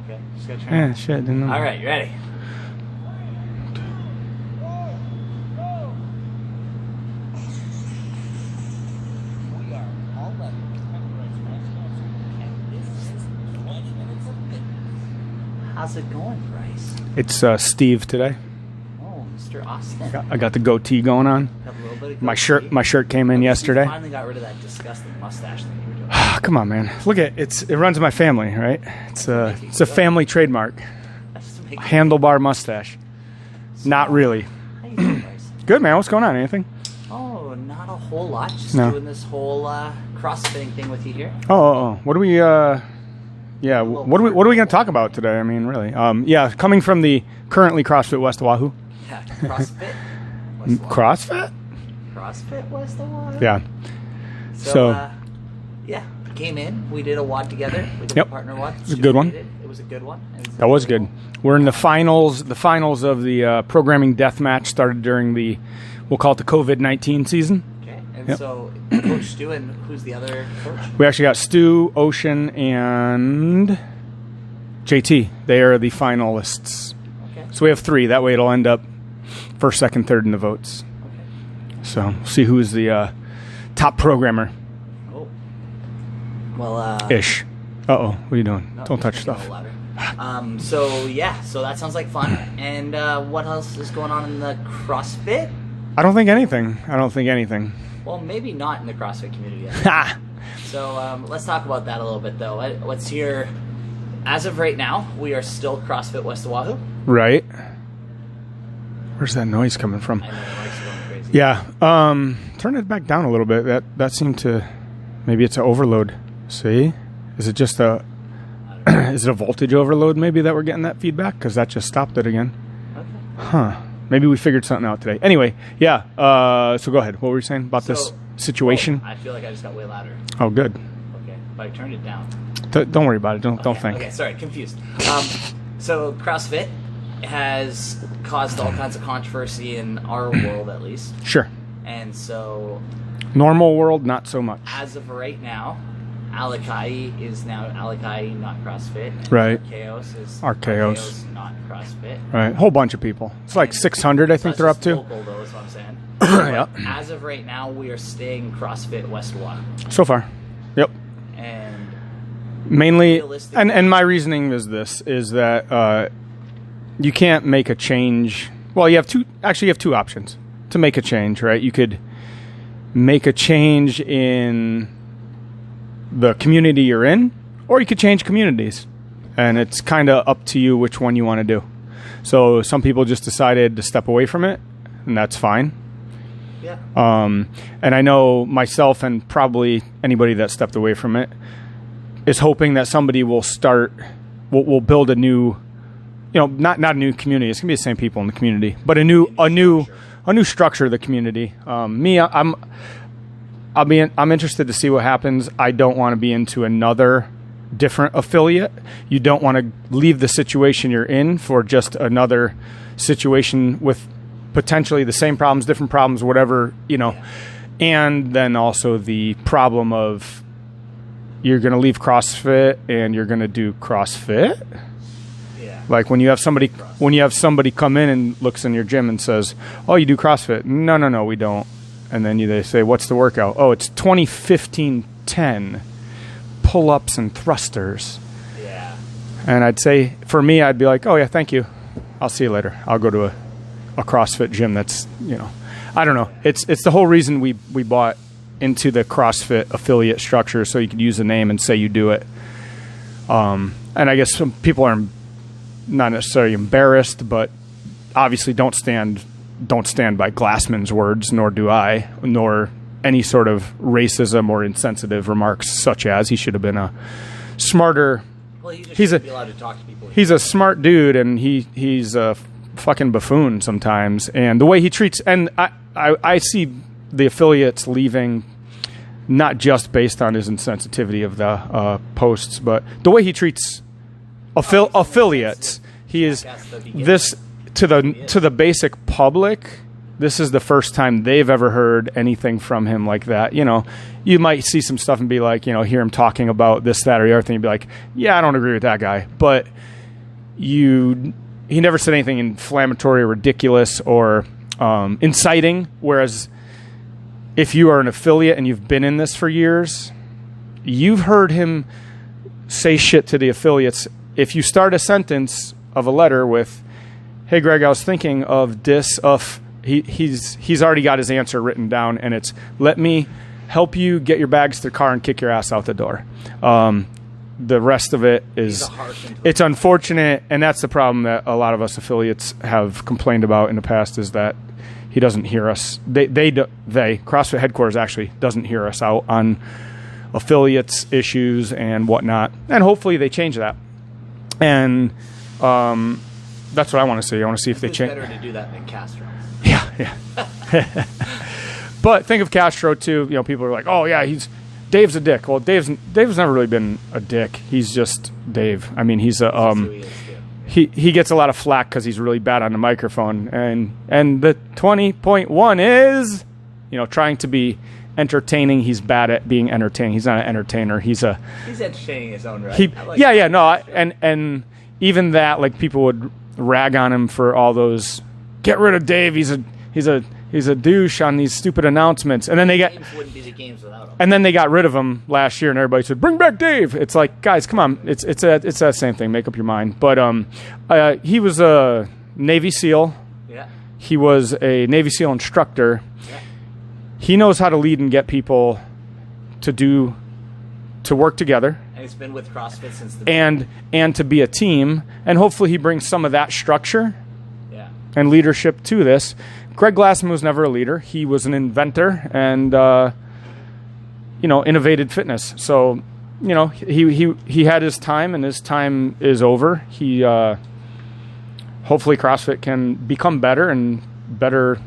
Okay, just gotta turn. Yeah, shit. Didn't know. All right, you ready? How's it going, Bryce? It's Steve today. Oh, Mr. Austin. I got the goatee going on. Have a little bit of My goatee. shirt came in yesterday. You finally got rid of that disgusting mustache thing you were doing. Come on, man. Look at it runs in my family, right? It's a family trademark. Handlebar mustache. Not really. How you doing, Bryce? Good, man. What's going on? Anything? Oh, not a whole lot. Just No. doing this whole CrossFitting thing with you here. Oh. What do we? Yeah. What are we going to talk about today? I mean, really. Yeah. Coming from the currently CrossFit West Oahu. Yeah, CrossFit. West Oahu. CrossFit. CrossFit West Oahu. Yeah. So yeah, came in. We did a WOD together. We did a partner WOD. It was a good one. It was a good one. That was good. We're in the finals. The finals of the programming deathmatch started during the, we'll call it the COVID-19 season. Okay. And so Coach Stu, and who's the other coach? We actually got Stu, Ocean, and JT. They are the finalists. Okay. So we have 3. That way it'll end up first, second, third in the votes. Okay. So we'll see who's the top programmer. Oh. Well, Ish. Uh-oh. What are you doing? no, Don't touch just making stuff. it louder. So yeah, so that sounds like fun. And what else is going on in the CrossFit? I don't think anything. Well, maybe not in the CrossFit community yet. Ha! So let's talk about that a little bit, though. What's your... As of right now, we are still CrossFit West Oahu. Right. Where's that noise coming from? I know, the mics are going crazy. Yeah. Turn it back down a little bit. That seemed to... Maybe it's an overload. See? Is it just a... Is it a voltage overload maybe that we're getting that feedback? Because that just stopped it again. Okay. Huh. Maybe we figured something out today. Anyway, yeah. So go ahead. What were you saying about this situation? I feel like I just got way louder. Oh, good. Okay, but I turned it down. Don't worry about it. Don't think. Okay, sorry, confused. So CrossFit has caused all kinds of controversy in our world, at least. Sure. And so, Normal world, not so much. as of right now, Alakai is now Alakai, not CrossFit. Right. Archaeos is Archaeos. not CrossFit. Right. Whole bunch of people. It's like 600, I think That's they're up just to. local, though, is what I'm saying. Yeah. As of right now, we are staying CrossFit West Oahu. So far. Yep. And Mainly, realistically- and my reasoning is this, is that you can't make a change. Well, you have two options to make a change, right? You could make a change in the community you're in, or you could change communities. And it's kind of up to you which one you want to do. So some people just decided to step away from it, and that's fine. yeah, And I know myself and probably anybody that stepped away from it is hoping that somebody will build a new, not a new community. It's gonna be the same people in the community, but a new structure of the community. I'm interested to see what happens. I don't want to be into another different affiliate. You don't want to leave the situation you're in for just another situation with potentially the same problems, different problems, whatever, and then also the problem of you're going to leave CrossFit and you're going to do CrossFit. yeah. Like when you have somebody come in and looks in your gym and says, "Oh, you do CrossFit?" No, we don't. And then they say, "What's the workout?" "Oh, it's 20-15-10 pull-ups and thrusters." Yeah. And I'd say, for me, I'd be like, "Oh yeah, thank you. I'll see you later. I'll go to a CrossFit gym that's, I don't know. It's the whole reason we bought into the CrossFit affiliate structure, so you could use the name and say you do it. And I guess some people are not necessarily embarrassed, but obviously don't stand by Glassman's words, nor do I, nor any sort of racism or insensitive remarks, such as he should have been a smarter. Well, you just He's shouldn't be allowed to talk to people. He's a smart dude, and he's a fucking buffoon sometimes. And the way he treats, and I see the affiliates leaving not just based on his insensitivity of the posts, but the way he treats affiliates. He is this to the basic public. This is the first time they've ever heard anything from him like that. You know, you might see some stuff and be like, you know, hear him talking about this, that, or the other thing. You'd be like, yeah, I don't agree with that guy. But he never said anything inflammatory or ridiculous or inciting. Whereas if you are an affiliate and you've been in this for years, you've heard him say shit to the affiliates. If you start a sentence of a letter with, hey, Greg, I was thinking of this, he's already got his answer written down, and it's, let me help you get your bags to the car and kick your ass out the door. The rest of it is, it's unfortunate, and that's the problem that a lot of us affiliates have complained about in the past, is that he doesn't hear us. They CrossFit headquarters actually doesn't hear us out on affiliates issues and whatnot, and hopefully they change that. And that's what I want to see. I want to see if they change. It's better to do that than Castro. Yeah. But think of Castro too. You know, people are like, "Oh yeah, Dave's a dick." Well, Dave's never really been a dick. He's just Dave. I mean, he's he gets a lot of flack because he's really bad on the microphone. And the 20.1 is, you know, trying to be entertaining. He's bad at being entertaining. He's not an entertainer. He's entertaining his own right. And even that, like, people would rag on him for all those, get rid of Dave. He's a douche on these stupid announcements. And then games wouldn't be the games without him. And then they got rid of him last year, and everybody said, "Bring back Dave." It's like, guys, come on. It's that same thing. Make up your mind. But he was a Navy SEAL. Yeah. He was a Navy SEAL instructor. Yeah. He knows how to lead and get people to work together. And he's been with CrossFit since the beginning. And to be a team. And hopefully he brings some of that structure and leadership to this. Greg Glassman was never a leader. He was an inventor and innovated fitness. So, you know, he had his time, and his time is over. He hopefully CrossFit can become better and better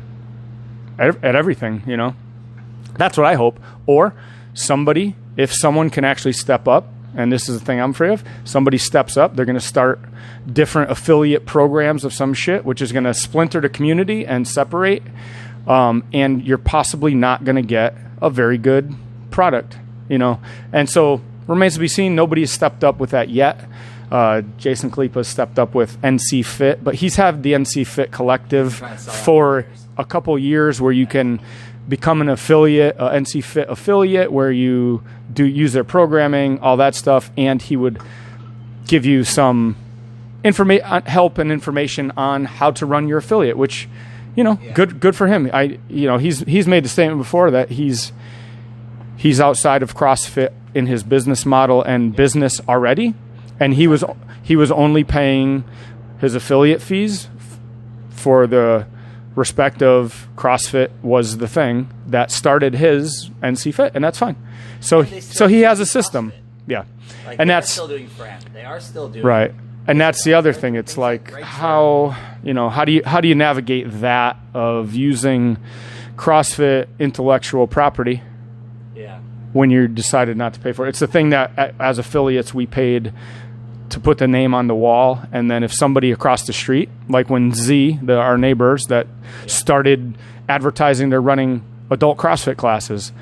at everything, you know. That's what I hope. Or if someone can actually step up, and this is the thing I'm afraid of, somebody steps up, they're going to start different affiliate programs of some shit, which is going to splinter the community and separate, and you're possibly not going to get a very good product, you know. And so remains to be seen. Nobody has stepped up with that yet. Jason Kalipa stepped up with NC Fit, but he's had the NC Fit collective for a couple years where you can become an affiliate, NC Fit affiliate, where you do use their programming, all that stuff, and he would give you some help and information on how to run your affiliate, which, you know, good for him. He's made the statement before that he's outside of CrossFit in his business model and business already, and he was only paying his affiliate fees for the respect of CrossFit was the thing that started his NC Fit, and that's fine. So he has a system. CrossFit. Yeah. Like, and that's still doing friend. They are still doing right. And that's the other thing. It's like how do you navigate that of using CrossFit intellectual property when you decided not to pay for it? It's the thing that as affiliates we paid to put the name on the wall, and then if somebody across the street, like when our neighbors that started advertising they're running adult CrossFit classes,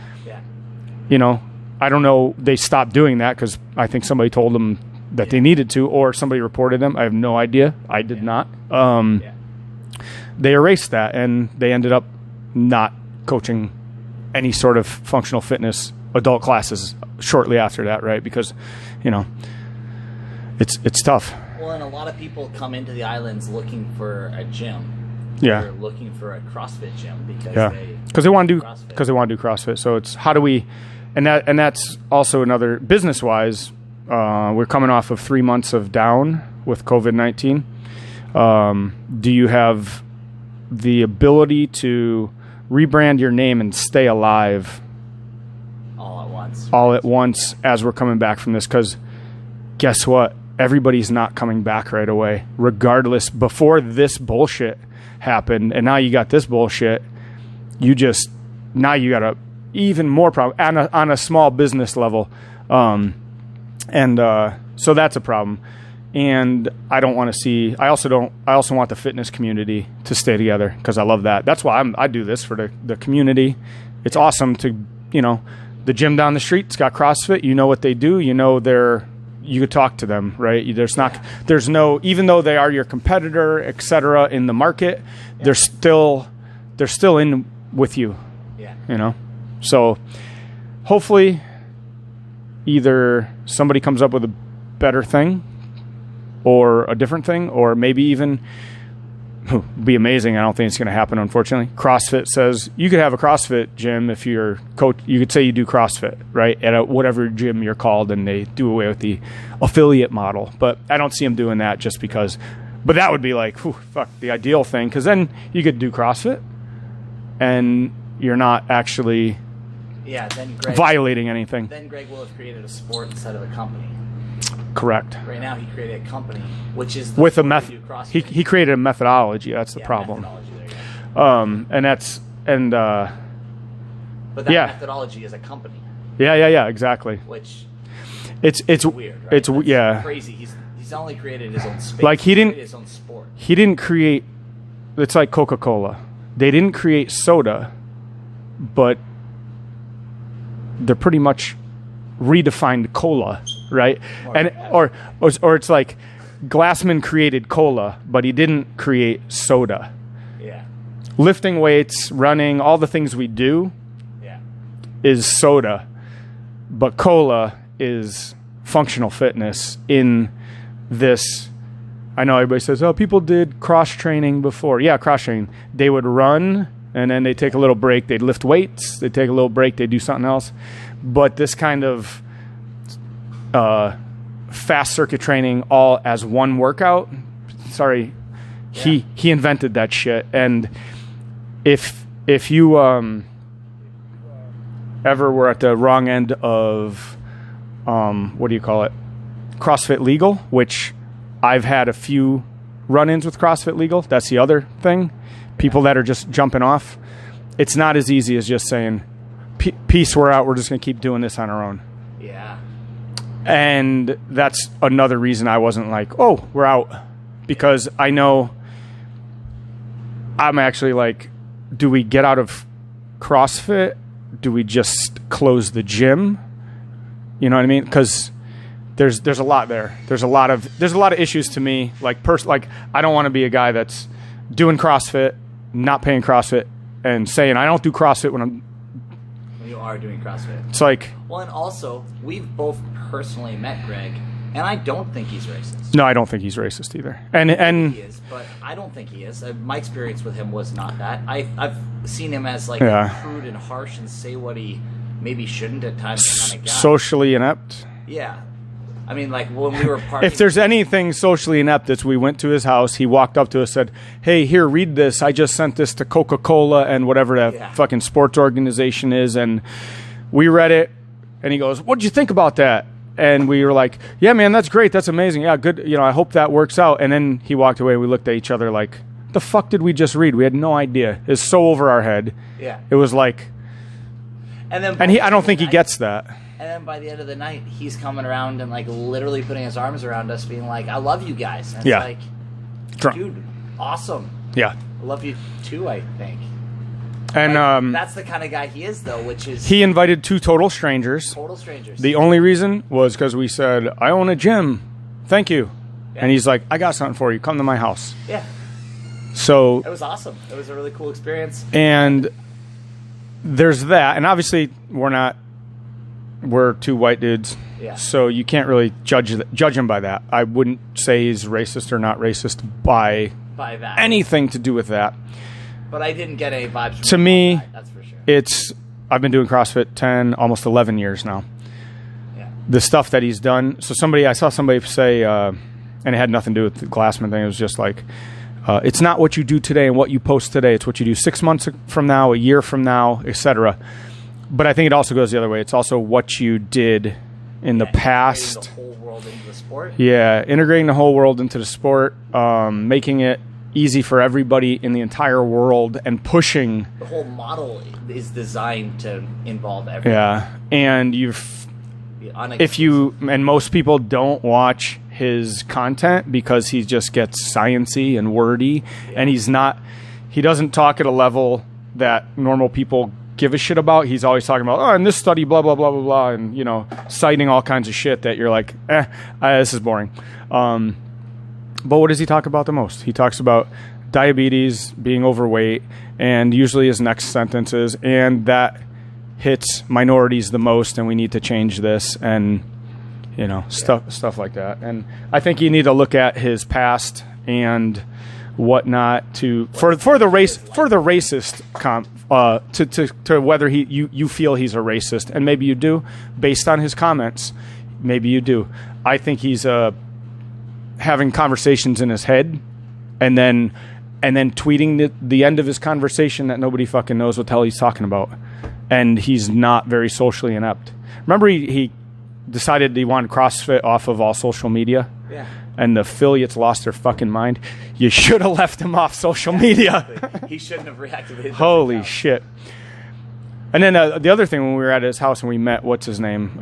you know, I don't know, they stopped doing that because I think somebody told them that they needed to, or somebody reported them. I have no idea. I did not. They erased that, and they ended up not coaching any sort of functional fitness adult classes shortly after that, right? Because, you know, it's tough. Well, and a lot of people come into the islands looking for a gym. Yeah. They're looking for a CrossFit gym because they want to do CrossFit. So it's how do we, and that's also another business wise. We're coming off of 3 months of down with COVID-19. Do you have the ability to rebrand your name and stay alive all at once as we're coming back from this? Because guess what? Everybody's not coming back right away, regardless. Before this bullshit happened, and now you got this bullshit, now you got a even more problem on a small business level. So that's a problem. And I don't want to see. I also want the fitness community to stay together because I love that. That's why I do this for the community. It's awesome to, the gym down the street's got CrossFit. You know what they do. You could talk to them, right? There's no, even though they are your competitor, et cetera, in the market, they're still in with you. Yeah. So hopefully either somebody comes up with a better thing or a different thing, or maybe even be amazing. I don't think it's going to happen, unfortunately. CrossFit says you could have a CrossFit gym if you're coach. You could say you do CrossFit, right, at whatever gym you're called, and they do away with the affiliate model. But I don't see them doing that just because. But that would be like, the ideal thing, because then you could do CrossFit, and you're not actually then violating anything. Then Greg will have created a sport instead of a company. Correct. Right now, he created a company, which is with a method. He created a methodology. That's the problem. Methodology, there you go. But that methodology is a company. Yeah, exactly. Which it's weird. Right? It's crazy. He's only created his own space. Like he didn't. His own sport. He didn't create. It's like Coca-Cola. They didn't create soda, but they're pretty much redefined cola, right? Or it's like Glassman created cola, but he didn't create soda. Yeah. Lifting weights, running, all the things we do is soda, but cola is functional fitness in this. I know everybody says, people did cross training before. Yeah, cross training. They would run and then they take a little break. They'd lift weights. They'd take a little break. They'd do something else. But this kind of fast circuit training all as one workout, he invented that shit. And if you ever were at the wrong end of CrossFit Legal, which I've had a few run-ins with CrossFit Legal. That's the other thing. People that are just jumping off. It's not as easy as just saying, peace, we're out. We're just going to keep doing this on our own. Yeah. And that's another reason I wasn't like, we're out. Because I know I'm actually like, do we get out of CrossFit? Do we just close the gym? You know what I mean? Because there's a lot there. There's a lot of issues to me. Like I don't want to be a guy that's doing CrossFit, not paying CrossFit, and saying I don't do CrossFit when you are doing CrossFit. It's like, well, and also we've both personally met Greg, and I don't think he's racist. No, I don't think he's racist either. And he is, but I don't think he is. My experience with him was not that. I've seen him as like crude and harsh and say what he maybe shouldn't at times. Kind of guy. Socially inept. Yeah. I mean, like when we were partying. If there's anything socially inept, it's we went to his house. He walked up to us, said, "Hey, here, read this. I just sent this to Coca-Cola and whatever that fucking sports organization is." And we read it, and he goes, "What'd you think about that?" And we were like, "Yeah, man, that's great. That's amazing. Yeah, good. I hope that works out." And then he walked away. We looked at each other like, "The fuck did we just read? We had no idea. It's so over our head." Yeah. It was like, I don't think he gets that. And then by the end of the night, he's coming around and like literally putting his arms around us, being like, "I love you guys." And it's like, dude, awesome. Yeah. I love you too, I think. And that's the kind of guy he is, though, which is... He invited two total strangers. Total strangers. The only reason was because we said, "I own a gym. Thank you." Yeah. And he's like, "I got something for you. Come to my house." Yeah. So... It was awesome. It was a really cool experience. And there's that. And obviously, we're two white dudes. Yeah. So you can't really judge him by that. I wouldn't say he's racist or not racist by that. Anything to do with that. But I didn't get any vibes from to me, that's for sure. I've been doing CrossFit 10, almost 11 years now. Yeah. The stuff that he's done. So I saw somebody say, and it had nothing to do with the Glassman thing. It was just like, it's not what you do today and what you post today. It's what you do 6 months from now, a year from now, etc. But I think it also goes the other way. It's also what you did in the past. Integrating the whole world into the sport. Yeah, integrating the whole world into the sport, making it easy for everybody in the entire world, and pushing. The whole model is designed to involve everyone. Yeah, and and most people don't watch his content because he just gets sciencey and wordy, and he doesn't talk at a level that normal people give a shit about. He's always talking about, in this study, blah, blah, blah, blah, blah, and, citing all kinds of shit that you're like, this is boring. But what does he talk about the most? He talks about diabetes, being overweight, and usually his next sentence is, and that hits minorities the most, and we need to change this, and, stuff like that. And I think you need to look at his past and whatnot for the racist to whether you feel he's a racist, and maybe you do based on his comments. Maybe you do. I think he's having conversations in his head, and then tweeting the end of his conversation that nobody fucking knows what the hell he's talking about, and he's not very socially inept. Remember, he decided he wanted CrossFit off of all social media. Yeah. And the affiliates lost their fucking mind. You should have left him off social media. He shouldn't have reactivated. Holy shit. And then the other thing, when we were at his house and we met, what's his name?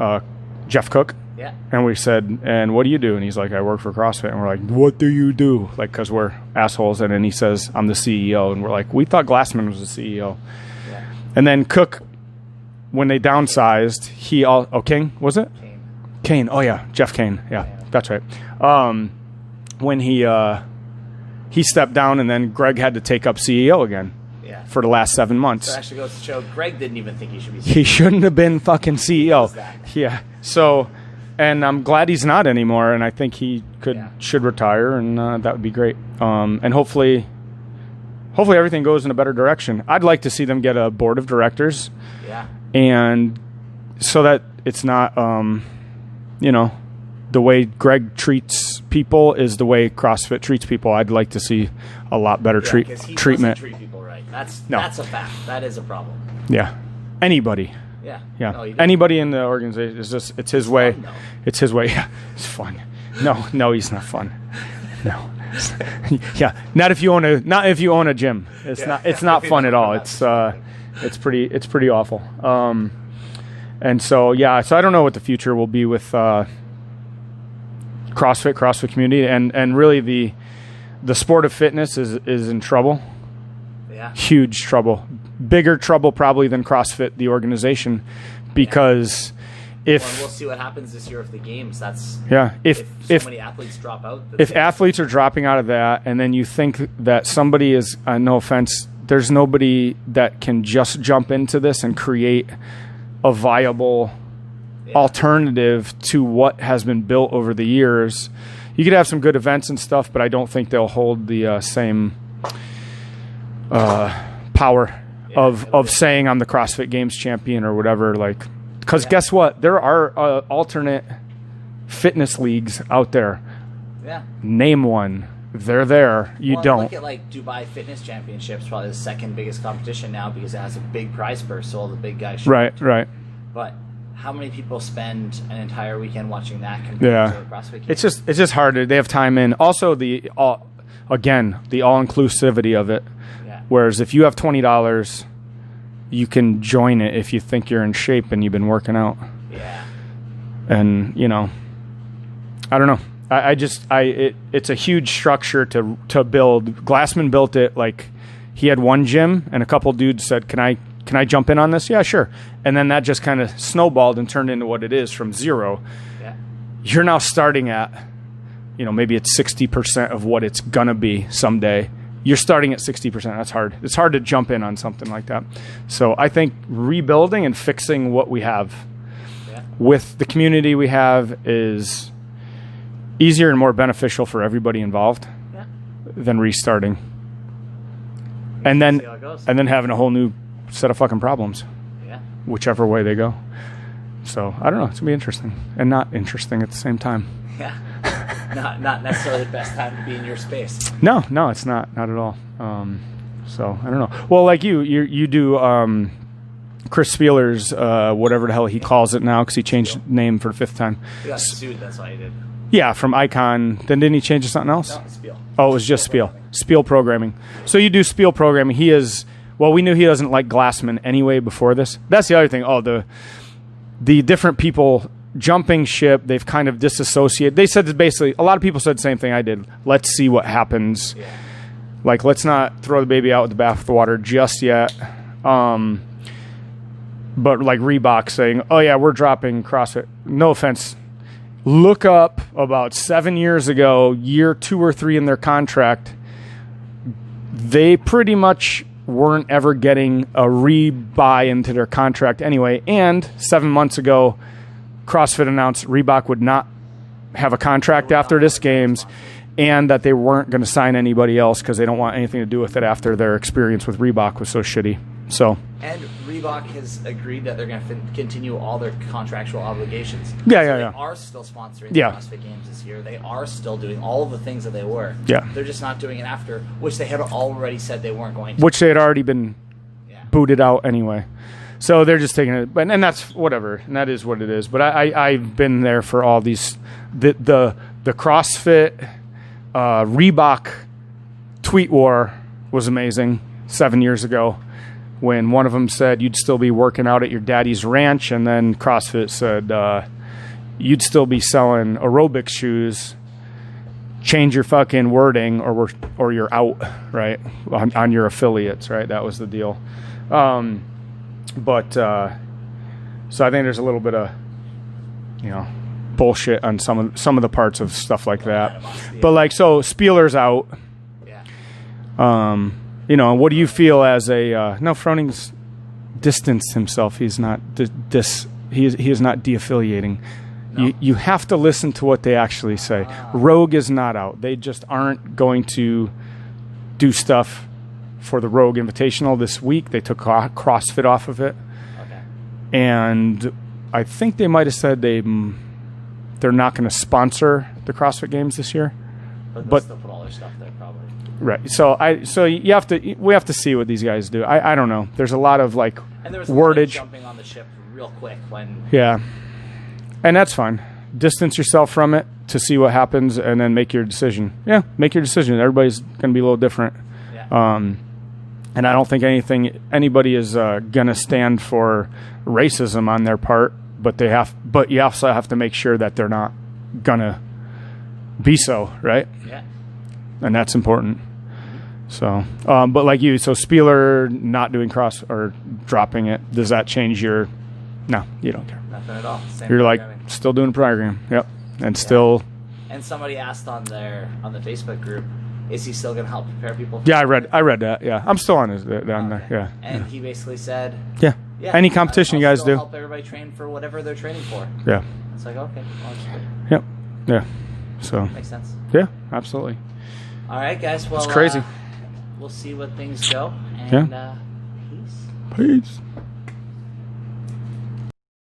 Jeff Cook. Yeah. And we said, and what do you do? And he's like, I work for CrossFit. And we're like, what do you do? Like, because we're assholes. And then he says, I'm the CEO. And we're like, we thought Glassman was the CEO. Yeah. And then Cook, when they downsized, King, was it? Kane. Oh, yeah. Jeff Kane. Yeah. That's right. When he stepped down, and then Greg had to take up CEO again for the last 7 months. So it actually goes to show Greg didn't even think he should be CEO. He shouldn't have been fucking CEO. Yeah. So, and I'm glad he's not anymore, and I think he should retire, and that would be great. And hopefully everything goes in a better direction. I'd like to see them get a board of directors. Yeah. And so that it's not, the way Greg treats people is the way CrossFit treats people. I'd like to see a lot better treatment. Doesn't treat people right. That's a fact. That is a problem. Yeah. Anybody. Yeah. Yeah. No, anybody in the organization it's his way. Fun, it's his way. Yeah. It's fun. No, he's not fun. No. Yeah. Not if you own a gym. It's not fun at all. It's pretty awful. And so so I don't know what the future will be with CrossFit community, and really the sport of fitness is in trouble. Yeah. Huge trouble. Bigger trouble probably than CrossFit, the organization, because we'll see what happens this year with the games. If many athletes drop out. If athletes are dropping out of that, and then you think that somebody is, no offense, there's nobody that can just jump into this and create a viable alternative to what has been built over the years. You could have some good events and stuff, but I don't think they'll hold the same power of saying I'm the CrossFit Games champion or whatever. Like, because guess what? There are alternate fitness leagues out there. Yeah. Name one. They're there. You don't. Look at like Dubai Fitness Championships, probably the second biggest competition now because it has a big prize purse, so all the big guys show. Right. But how many people spend an entire weekend watching that compared to the CrossFit Games? It's just harder. They have time in. Also, the all-inclusivity of it. Yeah. Whereas if you have $20, you can join it if you think you're in shape and you've been working out. Yeah. And I don't know. It's a huge structure to build. Glassman built it like he had one gym and a couple dudes said, Can I jump in on this? Yeah, sure. And then that just kind of snowballed and turned into what it is from zero. Yeah. You're now starting at, maybe it's 60% of what it's going to be someday. You're starting at 60%. That's hard. It's hard to jump in on something like that. So I think rebuilding and fixing what we have with the community we have is easier and more beneficial for everybody involved than restarting. And then having a whole new set of fucking problems. Yeah. Whichever way they go. So I don't know. It's gonna be interesting and not interesting at the same time. Yeah. not necessarily the best time to be in your space. No, it's not at all. So I don't know. Well, like you do Chris Spieler's whatever the hell he calls it now because he changed name for the fifth time. He got sued. That's why he did. Yeah, from Icon. Then didn't he change to something else? No, Spiel. Oh, it was just Spiel. Spiel programming. So you do Spiel programming. He is. Well, we knew he doesn't like Glassman anyway before this. That's the other thing. Oh, the different people jumping ship. They've kind of disassociated. They said that basically, a lot of people said the same thing I did. Let's see what happens. Yeah. Like, let's not throw the baby out with the bathwater just yet. But like Reebok saying, oh yeah, we're dropping CrossFit. No offense. Look up about 7 years ago, year 2 or 3 in their contract. They pretty much weren't ever getting a rebuy into their contract anyway. And 7 months ago, CrossFit announced Reebok would not have a contract after this games, and that they weren't going to sign anybody else because they don't want anything to do with it after their experience with Reebok was so shitty. So. And Reebok has agreed that they're going to continue all their contractual obligations. Yeah. They are still sponsoring the CrossFit Games this year. They are still doing all of the things that they were. Yeah. They're just not doing it after, which they had already said they weren't going to. Which they had already been booted out anyway. So they're just taking it. And that's whatever. And that is what it is. But I've been there for all these. The CrossFit Reebok tweet war was amazing 7 years ago. When one of them said you'd still be working out at your daddy's ranch, and then CrossFit said you'd still be selling aerobics shoes. Change your fucking wording, or you're out, right, on your affiliates, right? That was the deal. So I think there's a little bit of, bullshit on some of the parts of stuff like that. But like, so Spieler's out. Yeah. What do you feel as a no? Froning's distanced himself. He's not he is not de-affiliating. No. You have to listen to what they actually say. Rogue is not out. They just aren't going to do stuff for the Rogue Invitational this week. They took CrossFit off of it, and I think they might have said they're not going to sponsor the CrossFit Games this year. But they'll still put all their stuff there, probably. Right. So we have to see what these guys do. I don't know. There's a lot of like and there was wordage. Jumping on the ship real quick when. Yeah. And that's fine. Distance yourself from it to see what happens, and then make your decision. Yeah, make your decision. Everybody's going to be a little different. Yeah. And I don't think anybody is going to stand for racism on their part, but you also have to make sure that they're not going to be so, right? Yeah. And that's important. So, but like you, so Spieler not doing cross or dropping it, does that change your? No, you don't care. Nothing at all. Same You're like still doing the program. Yep, and still. And somebody asked on the Facebook group, is he still going to help prepare people? Yeah, I read that. Yeah, I'm still on there. Yeah. And he basically said, yeah. Any competition you guys do, help everybody train for whatever they're training for. Yeah. It's like, okay, well, that's good. Yep. Yeah. So makes sense. Yeah, absolutely. All right, guys. Well, it's crazy. We'll see what things go. And peace.